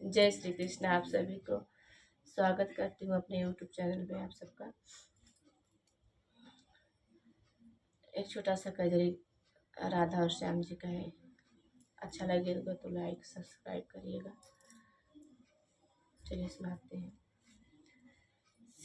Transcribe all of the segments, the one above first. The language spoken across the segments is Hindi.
जय श्री कृष्ण। आप सभी को स्वागत करती हूँ अपने YouTube चैनल पे। आप सबका एक छोटा सा कजरी राधा और श्याम जी का है। अच्छा लगेगा तो लाइक सब्सक्राइब करिएगा। चलिए सुनाते हैं।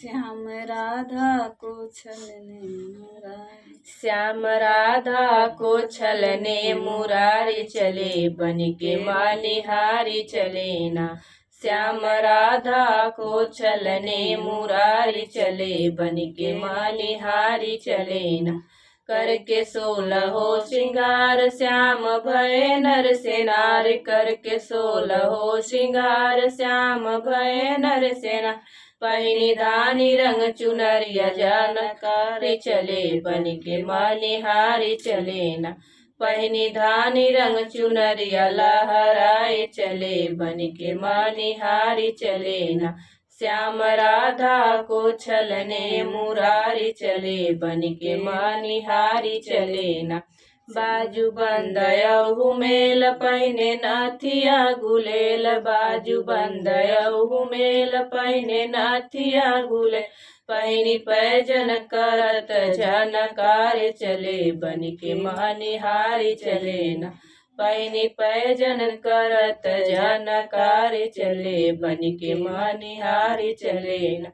श्याम राधा को छलने मुरारी, श्याम राधा को छलने मुरारी चले, बन के मालिहारी चले ना। श्याम राधा को छलने मुरारी चले, बन के मालिहारी चले ना। करके 16 श्रृंगार श्याम भय नर से नार, करके 16 श्रृंगार श्याम भय नर से नार। पहिनी धानी रंग चुनरिया जानकारी चले, बन के मालिहारी चले ना। पहिनी धानी रंग चुनरिया लहराए चले, बन के मालिहारी चले ना। श्याम राधा को छलने मुरारी चले, बन के मालिहारी चले ना। बाजू बंदयहु मेल पहिने नाथिया गुलेल, बाजू बंदयहु मेल पहिने नाथिया गुलेल। पहिनी पैजन करत झनकार चले, बन के मालिहारी चले ना। पहिनी पैजन करत झनकार चले, बन के मालिहारी चले ना।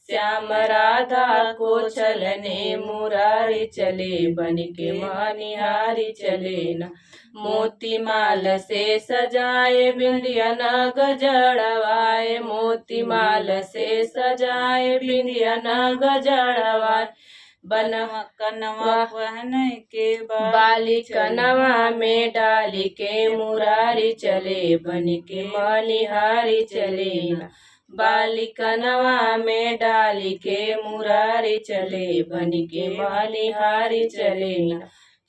श्याम राधा को छलने मुरारी चले, बन के मालिहारी चले ना। मोती माल से सजाए बिंदिया नग जड़वाए, मोती माल से सजाए बिंदिया नग जड़वाए। बनवा कनवा पहने के बाली कनवा में डाली के मुरारी चले, बन के मालिहारी चले ना। बाली कनवा में डाली के मुरारी चले, बन के मालिहारी चले ना।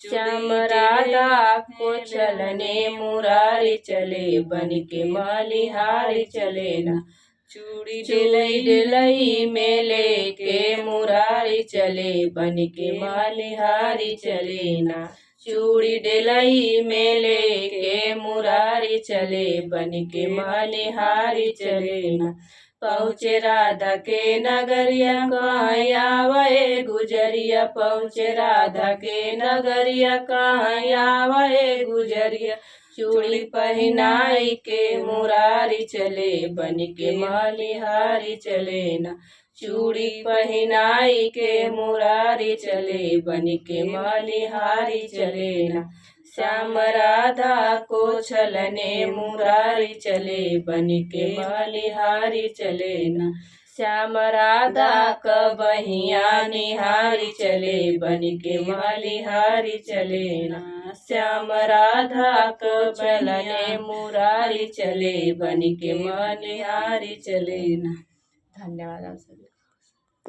श्याम राधा को छलने मुरारी चले, बन के मालिहारी चले ना। चूड़ी डिलई में लेके मुरारी चले, बन के मालिहारी चले ना। चूड़ी डिलई में लेके मुरारी चले, बन के मालिहारी चले ना। पहुँचे राधा के नगरिया कहाँ आवे गुजरिया, पहुँचे राधा के नगरिया कहाँ आवे गुजरिया। चूड़ी पहनाई के मुरारी चले, बन के मालिहारी चले ना। चूड़ी पहनाई के मुरारी चले, बन के मालिहारी चले ना। श्याम राधा को छलने मुरारी चले, बन के मालिहारी चले ना। श्याम राधा का बहिया निहारी चले, बन के मालिहारी चले ना। श्याम राधा को छलने मुरारी चले, बन के मालिहारी चले ना। धन्यवाद आप सभी।